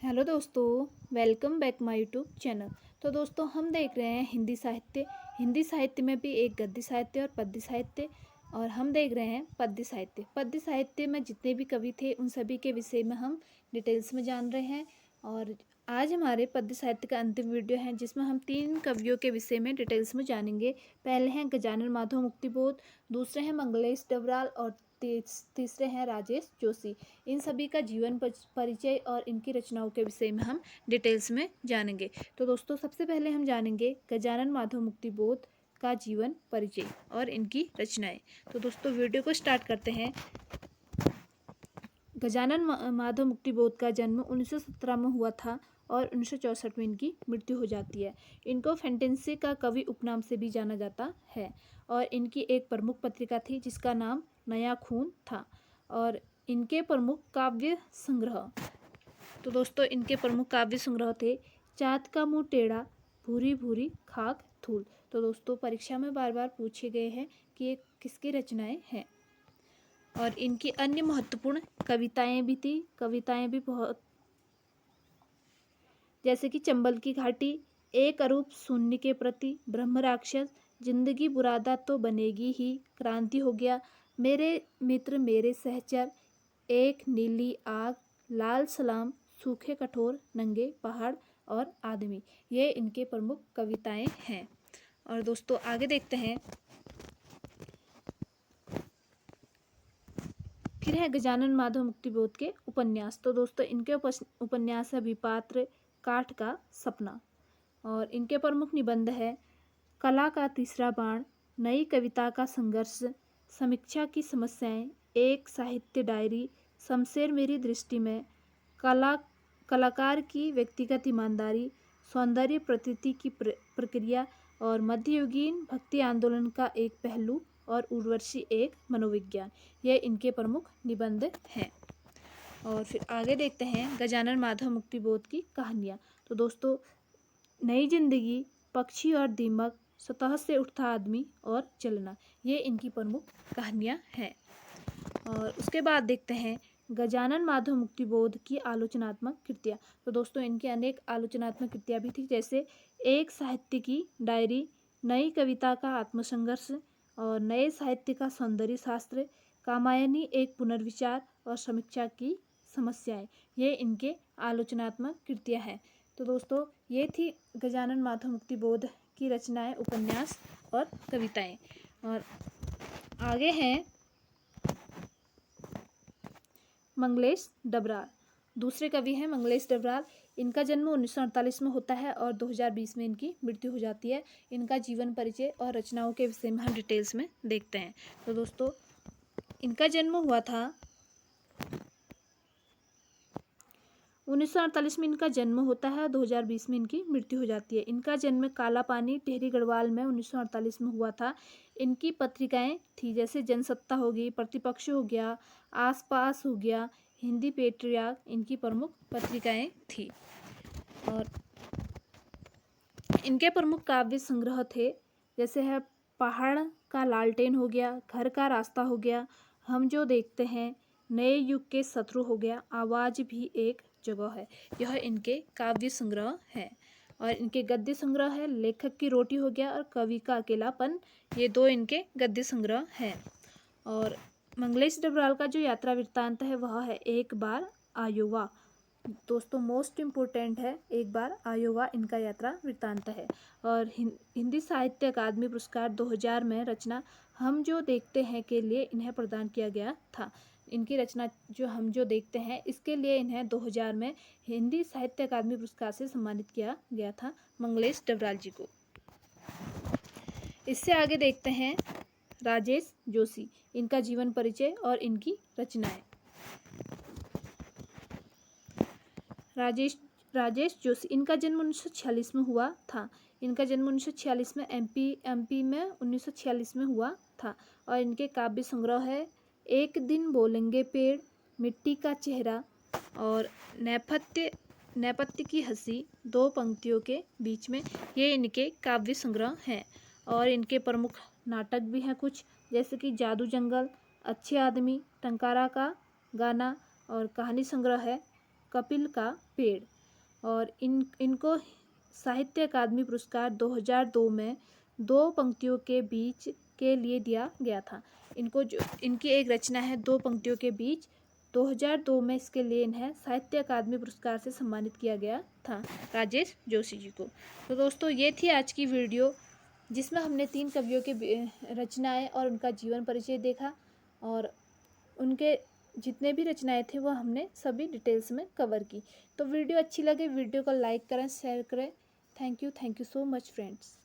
Hello दोस्तों, welcome back my YouTube channel. तो दोस्तों हम देख रहे हैं हिंदी साहित्य में भी एक गद्य साहित्य और पद्य साहित्य, और हम देख रहे हैं पद्य साहित्य में जितने भी कवि थे उन सभी के विषय में हम डिटेल्स में जान रहे हैं। और आज हमारे पद्य साहित्य का अंतिम वीडियो है जिसमें हम 3 कवियों के विषय में डिटेल्स में जानेंगे। पहले हैं गजानन माधव मुक्तिबोध, दूसरे हैं मंगलेश डबराल और तीसरे हैं राजेश जोशी। इन सभी का जीवन परिचय और इनकी रचनाओं के विषय में हम डिटेल्स में जानेंगे। तो दोस्तों सबसे पहले हम जानेंगे गजानन माधव मुक्तिबोध का जीवन परिचय और इनकी रचनाएं। तो दोस्तों वीडियो को स्टार्ट करते हैं। गजानन माधव मुक्तिबोध का जन्म 1917 में हुआ था और 1964 में इनकी मृत्यु हो जाती है। इनको फैंटेंसी का कवि उपनाम से भी जाना जाता है और इनकी एक प्रमुख पत्रिका थी जिसका नाम नया खून था। और इनके प्रमुख काव्य संग्रह, तो दोस्तों इनके प्रमुख काव्य संग्रह थे चाँद का मुँह टेढ़ा, भूरी भूरी खाक धूल। तो दोस्तों परीक्षा में बार बार पूछे गए हैं कि ये किसकी रचनाएं हैं। और इनकी अन्य महत्वपूर्ण कविताएं भी बहुत, जैसे कि चंबल की घाटी, एक अरूप शून्य के प्रति, ब्रह्म राक्षस, जिंदगी बुरादा तो बनेगी ही, क्रांति हो गया, मेरे मित्र मेरे सहचर, एक नीली आग, लाल सलाम, सूखे कठोर, नंगे पहाड़ और आदमी। ये इनके प्रमुख कविताएं हैं। और दोस्तों आगे देखते हैं। फिर है गजानन माधव मुक्तिबोध के उपन्यास। तो दोस्तों इनके उपन्यास है विपात्र, काठ का सपना। और इनके प्रमुख निबंध है कला का तीसरा बाण, नई कविता का संघर्ष, समीक्षा की समस्याएं, एक साहित्य डायरी, शमशेर मेरी दृष्टि में, कलाकार की व्यक्तिगत ईमानदारी, सौंदर्य प्रतीति की प्रक्रिया और मध्ययुगीन भक्ति आंदोलन का एक पहलू और उर्वशी एक मनोविज्ञान। ये इनके प्रमुख निबंध हैं। और फिर आगे देखते हैं गजानन माधव मुक्तिबोध की कहानियाँ। तो दोस्तों नई जिंदगी, पक्षी और दीमक, सतह से उठता आदमी और चलना, ये इनकी प्रमुख कहानियाँ हैं। और उसके बाद देखते हैं गजानन माधव मुक्तिबोध की आलोचनात्मक कृतियाँ। तो दोस्तों इनकी अनेक आलोचनात्मक कृतियाँ भी थी, जैसे एक साहित्य की डायरी, नई कविता का आत्मसंघर्ष और नए साहित्य का सौंदर्य शास्त्र, कामायनी एक पुनर्विचार और समीक्षा की समस्याएं। ये इनके आलोचनात्मक कृतियाँ हैं। तो दोस्तों ये थी गजानन माधव मुक्तिबोध की रचनाएं, उपन्यास और कविताएं। और आगे हैं मंगलेश डबराल। दूसरे कवि हैं मंगलेश डबराल। इनका जन्म 1948 में होता है और 2020 में इनकी मृत्यु हो जाती है। इनका जीवन परिचय और रचनाओं के विषय में हम डिटेल्स में देखते हैं। तो दोस्तों इनका जन्म हुआ था 1948 में इनका जन्म होता है, 2020 में इनकी मृत्यु हो जाती है। इनका जन्म कालापानी टिहरी गढ़वाल में 1948 में हुआ था। इनकी पत्रिकाएं थी जैसे जनसत्ता हो गई, प्रतिपक्ष हो गया, आसपास हो गया, हिंदी पेट्रियार्क, इनकी प्रमुख पत्रिकाएं थी। और इनके प्रमुख काव्य संग्रह थे जैसे है पहाड़ का लालटेन हो गया, घर का रास्ता हो गया, हम जो देखते हैं, नए युग के शत्रु हो गया, आवाज़ भी एक जगह है। यह इनके काव्य संग्रह है। और इनके गद्य संग्रह है लेखक की रोटी हो गया और कवि का अकेलापन, ये 2 इनके गद्य संग्रह हैं। और मंगलेश डबराल का जो यात्रा वृत्तांत है वह है एक बार आयोवा। दोस्तों मोस्ट इम्पोर्टेंट है, एक बार आयोवा इनका यात्रा वृत्तांत है। और हिंदी साहित्य अकादमी पुरस्कार 2000 में रचना हम जो देखते हैं के लिए इन्हें प्रदान किया गया था। इनकी रचना जो हम जो देखते हैं इसके लिए इन्हें 2000 में हिंदी साहित्य अकादमी पुरस्कार से सम्मानित किया गया था मंगलेश डबराल जी को। इससे आगे देखते हैं राजेश जोशी, इनका जीवन परिचय और इनकी रचनाएं। राजेश जोशी, इनका जन्म 1946 में हुआ था। इनका जन्म 1946 में एमपी में 1946 में हुआ था। और इनके काव्य संग्रह है एक दिन बोलेंगे पेड़, मिट्टी का चेहरा और नेपथ्य की हंसी, 2 पंक्तियों के बीच में, ये इनके काव्य संग्रह हैं। और इनके प्रमुख नाटक भी हैं कुछ, जैसे कि जादू जंगल, अच्छे आदमी, टंकारा का गाना, और कहानी संग्रह है कपिल का पेड़। और इनको साहित्य अकादमी पुरस्कार 2002 में 2 पंक्तियों के बीच के लिए दिया गया था। इनको जो इनकी एक रचना है 2 पंक्तियों के बीच, 2002 में इसके लिए इन्हें साहित्य अकादमी पुरस्कार से सम्मानित किया गया था, राजेश जोशी जी को। तो दोस्तों ये थी आज की वीडियो, जिसमें हमने 3 कवियों के रचनाएं और उनका जीवन परिचय देखा, और उनके जितने भी रचनाएं थे वो हमने सभी डिटेल्स में कवर की। तो वीडियो अच्छी लगे वीडियो को लाइक करें, शेयर करें। Thank you so much friends.